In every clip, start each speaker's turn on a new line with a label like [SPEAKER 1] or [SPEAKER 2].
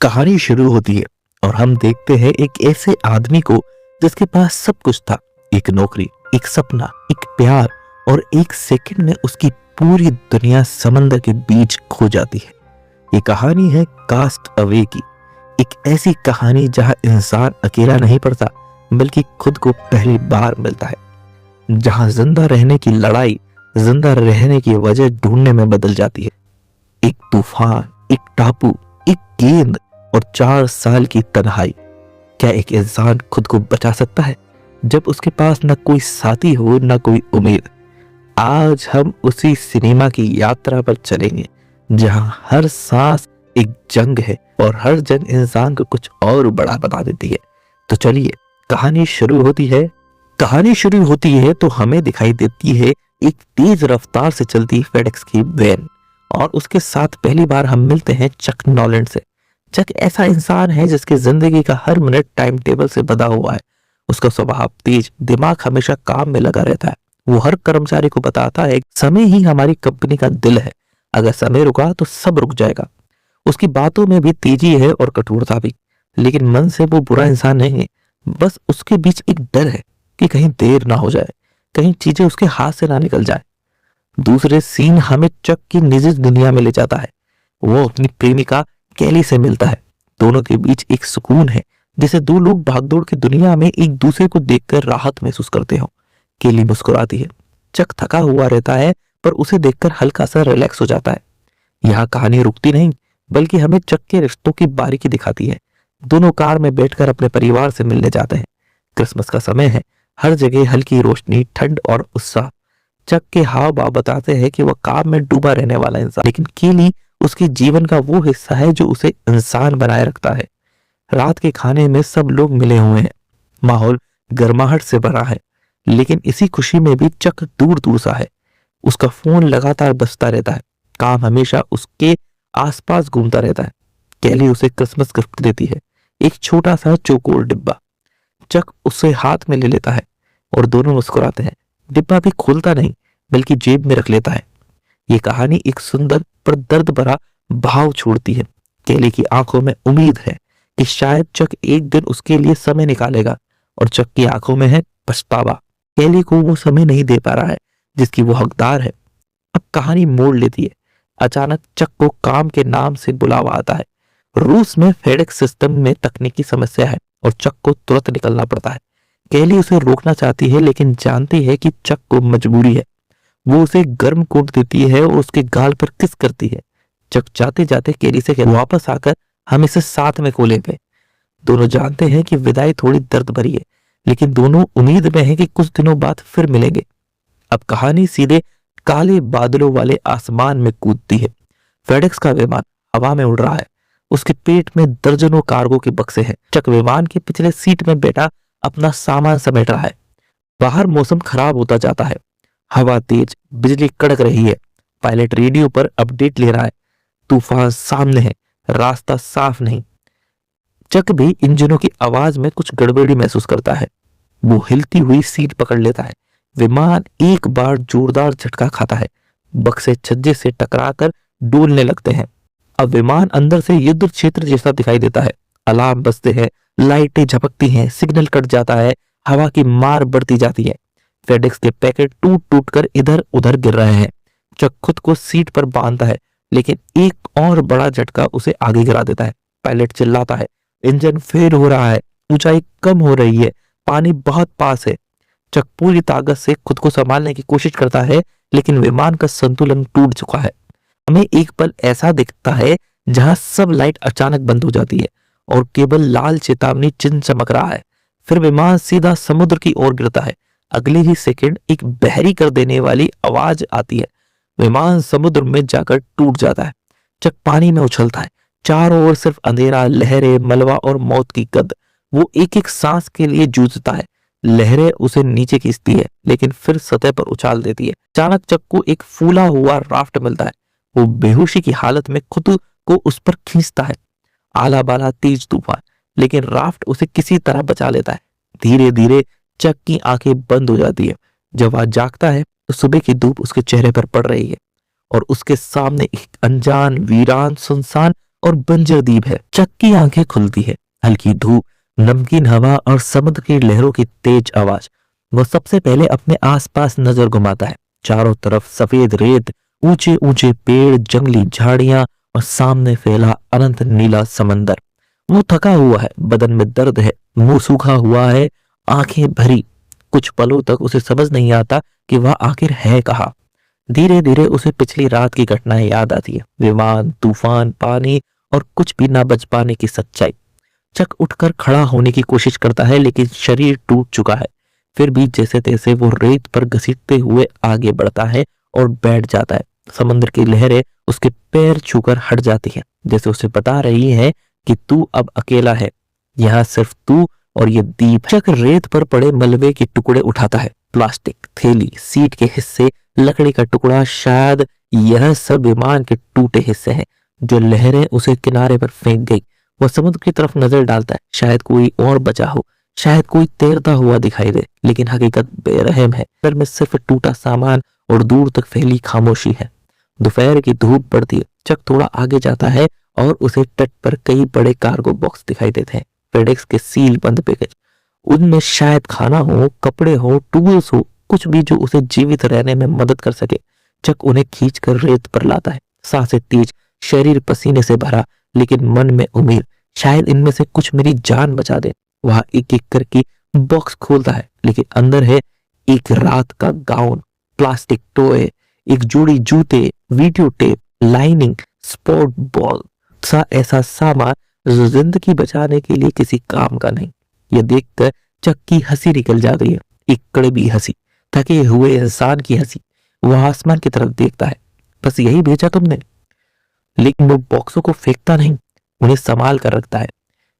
[SPEAKER 1] कहानी शुरू होती है और हम देखते हैं एक ऐसे आदमी को जिसके पास सब कुछ था। एक नौकरी, एक सपना, एक प्यार, और एक सेकंड में उसकी पूरी दुनिया समंदर के बीच खो जाती है। ये कहानी है कास्ट अवे की। एक ऐसी कहानी जहां इंसान अकेला नहीं पड़ता बल्कि खुद को पहली बार मिलता है, जहां जिंदा रहने की लड़ाई जिंदा रहने की वजह ढूंढने में बदल जाती है। एक तूफान, एक टापू, एक गेंद और 4 साल की तन्हाई। क्या एक इंसान खुद को बचा सकता है जब उसके पास न कोई साथी हो न कोई उम्मीद? आज हम उसी सिनेमा की यात्रा पर चलेंगे जहां हर सांस एक जंग है और हर जंग इंसान को कुछ और बड़ा बना देती है। तो चलिए, कहानी शुरू होती है। कहानी शुरू होती है तो हमें दिखाई देती है एक तेज रफ्तार से चलती फेडेक्स की वैन, और उसके साथ पहली बार हम मिलते हैं चक नॉलैंड से। चक ऐसा इंसान है जिसकी जिंदगी का हर मिनट टाइम टेबल से बंधा हुआ है। उसका स्वभाव तेज, दिमाग हमेशा काम में लगा रहता है। वो हर कर्मचारी को बताता है समय ही हमारी कंपनी का दिल है, अगर समय रुका तो सब रुक जाएगा। उसकी बातों में भी तेजी है और कठोरता भी, लेकिन मन से वो बुरा इंसान नहीं है। बस उसके बीच एक डर है कि कहीं देर ना हो जाए, कहीं चीजें उसके हाथ से ना निकल जाए। दूसरे सीन हमें चक की निजी दुनिया में ले जाता है। वो अपनी प्रेमिका कैली से मिलता है। दोनों के बीच एक सुकून है जिसे दो लोग भागदौड़ की दुनिया में एक दूसरे को देखकर राहत महसूस करते हो। केली मुस्कुराती है। चक थका हुआ रहता है पर उसे देखकर हल्का सा रिलैक्स हो जाता है। यहाँ कहानी रुकती नहीं बल्कि हमें चक के रिश्तों की बारीकी दिखाती है। दोनों कार में बैठकर अपने परिवार से मिलने जाते हैं। क्रिसमस का समय है, हर जगह हल्की रोशनी, ठंड और उत्साह। चक के हाव भाव बताते हैं कि वह काम में डूबा रहने वाला इंसान, लेकिन केली उसके जीवन का वो हिस्सा है जो उसे इंसान बनाए रखता है। रात के खाने में सब लोग मिले हुए हैं। माहौल गर्माहट से भरा है, लेकिन इसी खुशी में भी चक दूर दूर सा है। उसका फोन लगातार बजता रहता है। काम हमेशा उसके आसपास घूमता रहता है। कैली उसे क्रिसमस गिफ्ट देती है, एक छोटा सा चौकोर डिब्बा। चक उसे हाथ में ले लेता है और दोनों मुस्कुराते हैं। डिब्बा भी खोलता नहीं बल्कि जेब में रख लेता है। ये कहानी एक सुंदर पर दर्द भरा भाव छोड़ती है। केली की आंखों में उम्मीद है कि शायद चक एक दिन उसके लिए समय निकालेगा, और चक की आंखों में है पछतावा। केली को वो समय नहीं दे पा रहा है जिसकी वो हकदार है। अब कहानी मोड़ लेती है। अचानक चक को काम के नाम से बुलावा आता है। रूस में फेडेक्स सिस्टम में तकनीकी समस्या है और चक को तुरंत निकलना पड़ता है। केली उसे रोकना चाहती है लेकिन जानती है कि चक को मजबूरी है। वो उसे गर्म कोट देती है और उसके गाल पर किस करती है। चक जाते जाते केली से वापस आकर हम इसे साथ में खोलेंगे। दोनों जानते हैं कि विदाई थोड़ी दर्द भरी है, लेकिन दोनों उम्मीद में हैं कि कुछ दिनों बाद फिर मिलेंगे। अब कहानी सीधे काले बादलों वाले आसमान में कूदती है। फेडेक्स का विमान हवा में उड़ रहा है। उसके पेट में दर्जनों कार्गो के बक्से हैं। चक विमान के पिछले सीट में बैठा अपना सामान समेट रहा है। बाहर मौसम खराब होता जाता है। हवा तेज, बिजली कड़क रही है। पायलट रेडियो पर अपडेट ले रहा है। तूफान सामने है, रास्ता साफ नहीं। चक भी इंजनों की आवाज में कुछ गड़बड़ी महसूस करता है। वो हिलती हुई सीट पकड़ लेता है। विमान एक बार जोरदार झटका खाता है। बक्से छज्जे से टकराकर डोलने लगते हैं। अब विमान अंदर से युद्ध क्षेत्र जैसा दिखाई देता है। अलार्म बजते हैं, लाइटें झपकती हैं, सिग्नल कट जाता है, हवा की मार बढ़ती जाती है। फेडेक्स के पैकेट टूट टूट कर इधर उधर गिर रहे हैं। चक खुद को सीट पर बांधता है, लेकिन एक और बड़ा झटका उसे आगे गिरा देता है। पायलट चिल्लाता है, इंजन फेल हो रहा है, ऊंचाई कम हो रही है, पानी बहुत पास है। चक पूरी ताकत से खुद को संभालने की कोशिश करता है, लेकिन विमान का संतुलन टूट चुका है। हमें एक पल ऐसा दिखता है जहां सब लाइट अचानक बंद हो जाती है और केवल लाल चेतावनी चिन्ह चमक रहा है। फिर विमान सीधा समुद्र की ओर गिरता है। अगले ही सेकंड एक बहरी कर देने वाली आवाज आती है। विमान समुद्र में जाकर टूट जाता है। चक पानी में उछलता है। चारों ओर सिर्फ अंधेरा, लहरें, मलबा और मौत की गंध। वो एक एक सांस के लिए जूझता है। लहरें उसे नीचे खींचती है लेकिन फिर सतह पर उछाल देती है। अचानक चक को एक फूला हुआ राफ्ट मिलता है। वो बेहोशी की हालत में खुद को उस पर खींचता है। आला बाला तेज तूफान, लेकिन राफ्ट उसे किसी तरह बचा लेता है। धीरे धीरे चक की आंखें बंद हो जाती है। जब वह जागता है तो सुबह की धूप उसके चेहरे पर पड़ रही है और उसके सामने एक अनजान, वीरान, सुनसान और बंजर द्वीप है। चक की आंखें खुलती है। हल्की धूप, नमकीन हवा और समुद्र की लहरों की तेज आवाज। वो सबसे पहले अपने आसपास नजर घुमाता है। चारों तरफ सफेद रेत, ऊंचे ऊंचे पेड़, जंगली झाड़ियां और सामने फैला अनंत नीला समंदर। वो थका हुआ है, बदन में दर्द है, मुंह सूखा हुआ है, आंखें भरी। कुछ पलों तक उसे समझ नहीं आता कि वह आखिर है कहाँ। धीरे धीरे उसे पिछली रात की घटनाएं याद आती है। विमान, तूफान, पानी और कुछ भी ना बच पाने की सच्चाई। चक उठकर खड़ा होने की कोशिश करता है, लेकिन शरीर टूट चुका है। फिर भी जैसे तैसे वो रेत पर घसीटते हुए आगे बढ़ता है और बैठ जाता है। समुद्र की लहरें उसके पैर छूकर हट जाती हैं, जैसे उसे बता रही है कि तू अब अकेला है, यहाँ सिर्फ तू और ये द्वीप। चक रेत पर पड़े मलबे के टुकड़े उठाता है। प्लास्टिक, थैली, सीट के हिस्से, लकड़ी का टुकड़ा, शायद यह सब विमान के टूटे हिस्से हैं जो लहरें उसे किनारे पर फेंक गई। वह समुद्र की तरफ नजर डालता है। शायद कोई और बचा हो, शायद कोई तैरता हुआ दिखाई दे, लेकिन हकीकत बेरहम है। अंदर में सिर्फ टूटा सामान और दूर तक फैली खामोशी है। दोपहर की धूप पड़ती है। चक थोड़ा आगे जाता है और उसे तट पर कई बड़े कार्गो बॉक्स दिखाई देते हैं। फेडेक्स के सील बंद पैकेज। उनमें शायद खाना हो, कपड़े हो, टूल्स हो, कुछ भी जो उसे जीवित रहने में मदद कर सके। चक उन्हें खींचकर रेत पर लाता है। सांसें तेज, शरीर पसीने से भरा, लेकिन मन में उम्मीद, शायद इनमें से कुछ मेरी जान बचा दे। वह एक एक करके बॉक्स खोलता है, लेकिन अंदर है एक रात का गाउन, प्लास्टिक टॉय, एक जोड़ी जूते, video tape, lining, sport ball सा ऐसा सामान जो जिंदगी बचाने के लिए किसी काम का नहीं। यह देखकर चक की हंसी निकल जाती है, एक कड़वी हंसी, थके हुए इंसान की हंसी। वह आसमान की तरफ देखता है। बस यही भेजा तुमने? लेकिन वो बॉक्सों को फेंकता नहीं, उन्हें संभाल कर रखता है,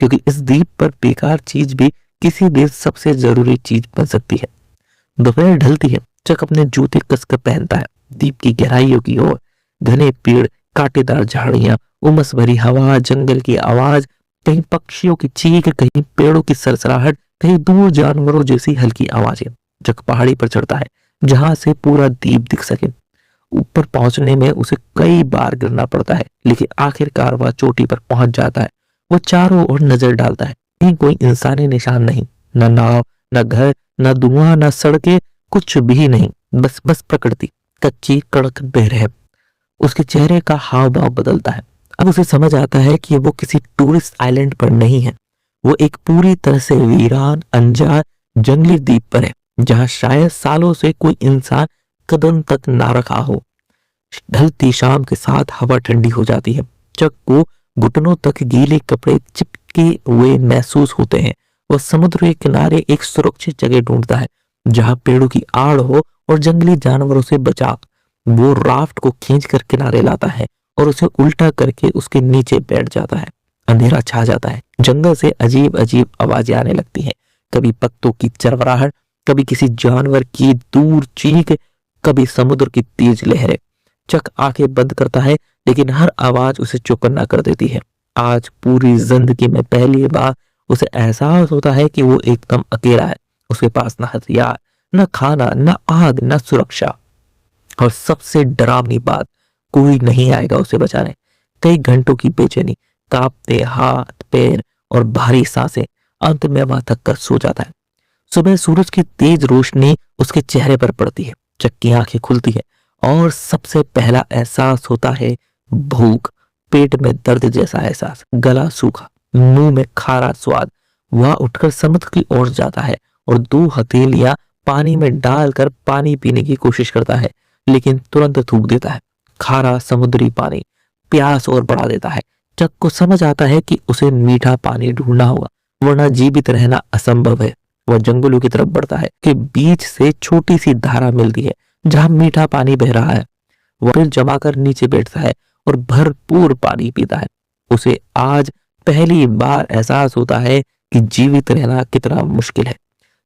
[SPEAKER 1] क्योंकि इस द्वीप पर बेकार चीज भी किसी दिन सबसे जरूरी चीज बन सकती है। दोपहर ढलती है। चक अपने जूते कसकर पहनता है। द्वीप की गहराइयों की ओर, घने पेड़, कांटेदार झाड़ियां, उमस भरी हवा, जंगल की आवाज, कहीं पक्षियों की चीख, कहीं पेड़ों की सरसराहट, कहीं दूर जानवरों जैसी हल्की आवाजें। चक पहाड़ी पर चढ़ता है, जहां से पूरा द्वीप दिख सके। ऊपर पहुंचने में उसे कई बार गिरना पड़ता है, लेकिन आखिरकार वह चोटी पर पहुंच जाता है। वो चारों ओर नजर डालता है। कहीं कोई इंसानी निशान नहीं, न नाव, न घर, न धुआं, न सड़कें, कुछ भी नहीं। बस प्रकृति, कच्ची, कड़क, बेरहम। उसके चेहरे का हाव भाव बदलता है। अब उसे समझ आता है कि वो किसी टूरिस्ट आइलैंड पर नहीं है। वो एक पूरी तरह से वीरान, अनजान, जंगली द्वीप पर है, जहां शायद सालों से कोई इंसान कदम तक ना रखा हो। ढलती शाम के साथ हवा ठंडी हो जाती है। चक को घुटनों तक गीले कपड़े चिपके हुए महसूस होते हैं। वह समुद्र के किनारे एक सुरक्षित जगह ढूंढता है, जहां पेड़ों की आड़ हो और जंगली जानवरों से बचाव। वो राफ्ट को खींचकर किनारे लाता है और उसे उल्टा करके उसके नीचे बैठ जाता है। अंधेरा छा जाता है। जंगल से अजीब अजीब आवाजें आने लगती हैं। कभी पत्तों की चरवराहट, कभी किसी जानवर की दूर चीख, कभी समुद्र की तेज लहरें। चक आंखें बंद करता है, लेकिन हर आवाज उसे चौकन्ना कर देती है। आज पूरी जिंदगी में पहली बार उसे एहसास होता है कि वो एकदम अकेला है। उसके पास न हथियार, न खाना, न आग, न सुरक्षा, और सबसे डरावनी बात, कोई नहीं आएगा उसे बचाने। कई घंटों की बेचैनी, कांपते हाथ पैर और भारी सांसें, अंत में वह थक कर सो जाता है। सुबह सूरज की तेज रोशनी उसके चेहरे पर पड़ती है। चक की आंखें खुलती है और सबसे पहला एहसास होता है भूख। पेट में दर्द जैसा एहसास, गला सूखा, मुंह में खारा स्वाद। वह उठकर समुद्र की ओर जाता है और 2 हथेलियां पानी में डालकर पानी पीने की कोशिश करता है, लेकिन तुरंत थूक देता है। खारा समुद्री पानी प्यास और बढ़ा देता है। चक को समझ आता है कि उसे मीठा पानी ढूंढना होगा, वरना जीवित रहना असंभव है। वह जंगलों की तरफ बढ़ता है कि बीच से छोटी सी धारा मिलती है जहां मीठा पानी बह रहा है। वह फिर जमा कर नीचे बैठता है और भरपूर पानी पीता है। उसे आज पहली बार एहसास होता है कि जीवित रहना कितना मुश्किल है।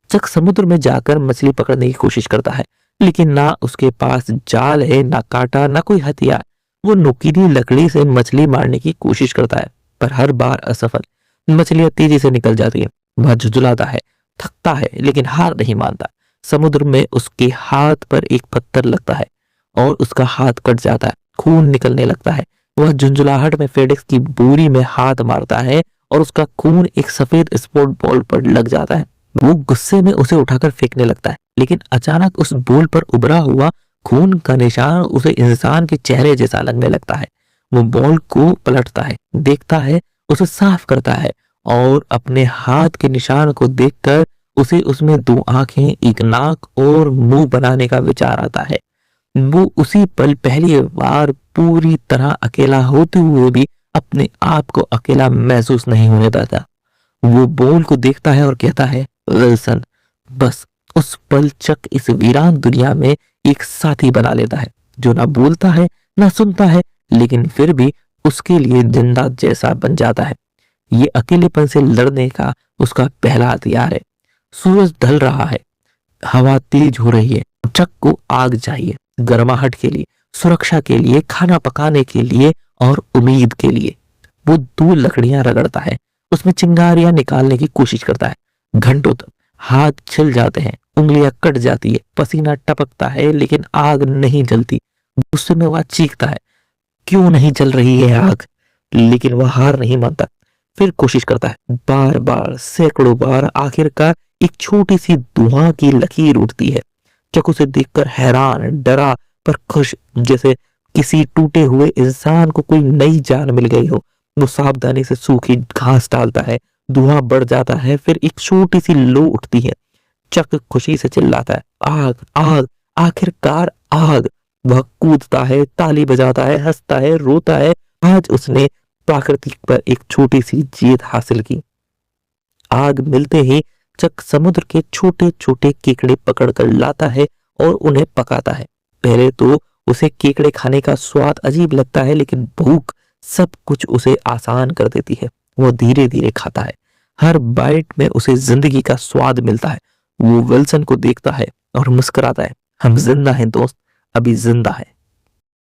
[SPEAKER 1] चक समुद्र में जाकर मछली पकड़ने की कोशिश करता है, लेकिन ना उसके पास जाल है, ना कांटा, ना कोई हथियार। वो नुकीली लकड़ी से मछली मारने की कोशिश करता है, पर हर बार असफल। मछलियां तेजी से निकल जाती है। वह झुंझुलाता है, थकता है, लेकिन हार नहीं मानता। समुद्र में उसके हाथ पर एक पत्थर लगता है और उसका हाथ कट जाता है। खून निकलने लगता है। वह झुंझुलाहट में फेडेक्स की बोरी में हाथ मारता है और उसका खून एक सफेद स्पोर्ट बॉल पर लग जाता है। वो गुस्से में उसे उठाकर फेंकने लगता है, लेकिन अचानक उस बॉल पर उभरा हुआ खून का निशान उसे इंसान के चेहरे जैसा लगने लगता है। वो बॉल को पलटता है, देखता है, उसे साफ करता है और अपने हाथ के निशान को देखकर उसे उसमें 2 आंखें, एक नाक और मुंह बनाने का विचार आता है। वो उसी पल पहली बार पूरी तरह अकेला होते हुए भी अपने आप को अकेला महसूस नहीं होने देता। वो बॉल को देखता है और कहता है, विल्सन। बस उस पल चक इस वीरान दुनिया में एक साथी बना लेता है, जो ना बोलता है ना सुनता है, लेकिन फिर भी उसके लिए जिंदा जैसा बन जाता है। ये अकेलेपन से लड़ने का उसका पहला हथियार है। सूरज ढल रहा है, हवा तेज हो रही है। चक को आग चाहिए, गर्माहट के लिए, सुरक्षा के लिए, खाना पकाने के लिए और उम्मीद के लिए। वो 2 लकड़ियां रगड़ता है, उसमें चिंगारियां निकालने की कोशिश करता है। घंटों तक हाथ छिल जाते हैं, उंगलियां कट जाती है, पसीना टपकता है, लेकिन आग नहीं जलती। गुस्से में वह चीखता है, क्यों नहीं जल रही है आग? लेकिन वह हार नहीं मानता, फिर कोशिश करता है, बार बार, सैकड़ों बार। आखिरकार एक छोटी सी धुआं की लकीर उठती है। चक उसे देखकर हैरान, डरा पर खुश, जैसे किसी टूटे हुए इंसान को कोई नई जान मिल गई हो। वो सावधानी से सूखी घास डालता है, धुआं बढ़ जाता है, फिर एक छोटी सी लो उठती है। चक खुशी से चिल्लाता है, आग, आग, आखिरकार आग। वह कूदता है, ताली बजाता है, हंसता है, रोता है। आज उसने प्रकृति पर एक छोटी सी जीत हासिल की। आग मिलते ही चक समुद्र के छोटे छोटे केकड़े पकड़कर लाता है और उन्हें पकाता है। पहले तो उसे केकड़े खाने का स्वाद अजीब लगता है, लेकिन भूख सब कुछ उसे आसान कर देती है। वो धीरे धीरे खाता है, हर बाइट में उसे जिंदगी का स्वाद मिलता है। वो विल्सन को देखता है और मुस्कुराता है, हम जिंदा हैं दोस्त, अभी जिंदा है।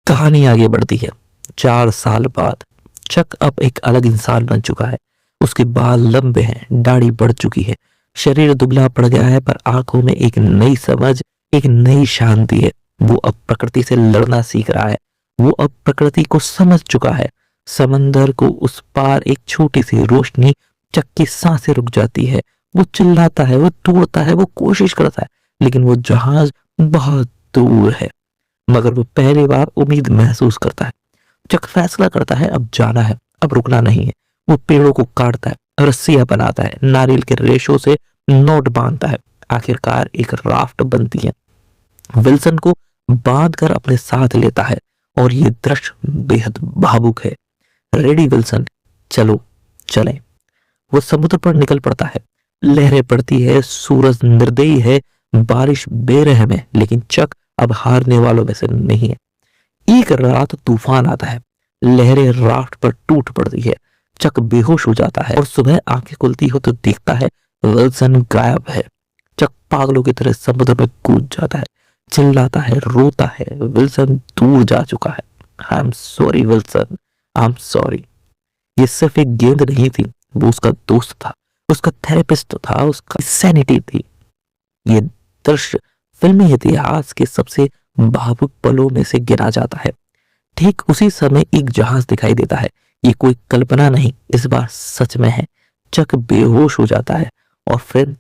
[SPEAKER 1] कहानी आगे बढ़ती है। 4 साल बाद चक अब एक अलग इंसान बन चुका है। उसके बाल लंबे हैं, दाढ़ी बढ़ चुकी है, शरीर दुबला पड़ गया है, पर आंखों में एक नई समझ, एक नई शांति है। वो अब प्रकृति से लड़ना सीख रहा है। वो अब प्रकृति को समझ चुका है। समंदर को उस पार एक छोटी सी रोशनी, चक की सांसें रुक जाती है। वो चिल्लाता है, वो तोड़ता है, वो कोशिश करता है, लेकिन वो जहाज बहुत दूर है। मगर वो पहली बार उम्मीद महसूस करता है। चक फैसला करता है, अब जाना है, अब रुकना नहीं है। वो पेड़ों को काटता है, रस्सियां बनाता है, नारियल के रेशों से नोट बांधता है। आखिरकार एक राफ्ट बनती है। विल्सन को बांधकर अपने साथ लेता है और ये दृश्य बेहद भावुक है। रेडी विल्सन, चलो चलें। वो समुद्र पर निकल पड़ता है। लहरें पड़ती है, सूरज निर्दयी है, बारिश बेरहम है, लेकिन चक अब हारने वालों में से नहीं है। एक रात तूफान आता है, लहरें राफ्ट पर टूट पड़ती है। चक बेहोश हो जाता है और सुबह आंखें खुलती हो तो देखता है विल्सन गायब है। चक पागलों की तरह समुद्र में कूद जाता है, चिल्लाता है, रोता है। विल्सन दूर जा चुका है। I am sorry Wilson, I am sorry. ये सिर्फ एक गेंद नहीं थी, वो उसका दोस्त था, उसका थेरेपिस्ट था, उसका सैनिटी थी। ये दृश्य फिल्मी इतिहास के सबसे भावुक पलों में से गिना जाता है। ठीक उसी समय एक जहाज दिखाई देता है। ये कोई कल्पना नहीं, इस बार सच में है। चक बेहोश हो जाता है और फिर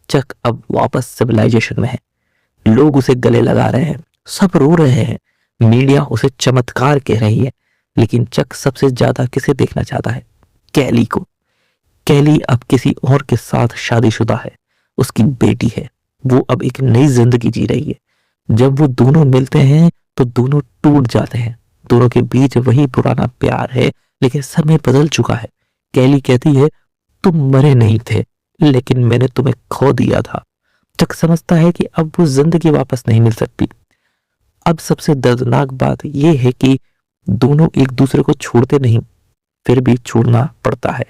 [SPEAKER 1] चक अब वापस सिविलाइजेशन में है। लोग उसे गले लगा रहे हैं, सब रो रहे हैं, मीडिया उसे चमत्कार कह रही है, लेकिन चक सबसे ज्यादा किसे देखना चाहता है? कैली को। कैली अब किसी और के साथ शादीशुदा है, उसकी बेटी है। वो अब एक नई जिंदगी जी रही है। जब वो दोनों मिलते हैं तो दोनों टूट जाते हैं। दोनों के बीच वही पुराना प्यार है, लेकिन समय बदल चुका है। कैली कहती है, तुम मरे नहीं थे, लेकिन मैंने तुम्हें खो दिया था। चक समझता है कि अब वो जिंदगी वापस नहीं मिल सकती। अब सबसे दर्दनाक बात यह है कि दोनों एक दूसरे को छोड़ते नहीं, फिर भी छोड़ना पड़ता है।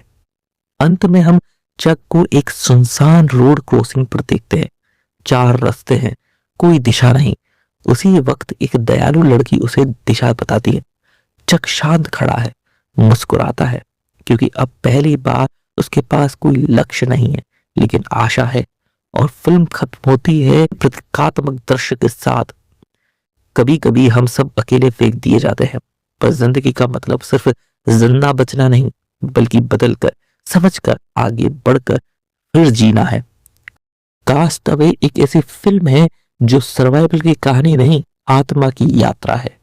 [SPEAKER 1] अंत में हम चक को एक सुनसान रोड क्रॉसिंग पर देखते हैं। 4 रास्ते हैं, कोई दिशा नहीं। उसी वक्त एक दयालु लड़की उसे दिशा बताती है। चक शांत खड़ा है, मुस्कुराता है, क्योंकि अब पहली बार उसके पास कोई लक्ष्य नहीं है, लेकिन आशा है। और फिल्म खत्म होती है प्रतीकात्मक दृश्य के साथ। कभी कभी हम सब अकेले फेंक दिए जाते हैं, पर जिंदगी का मतलब सिर्फ जिंदा बचना नहीं, बल्कि बदलकर, समझकर, आगे बढ़कर फिर जीना है। कास्ट अवे एक ऐसी फिल्म है जो सर्वाइवल की कहानी नहीं, आत्मा की यात्रा है।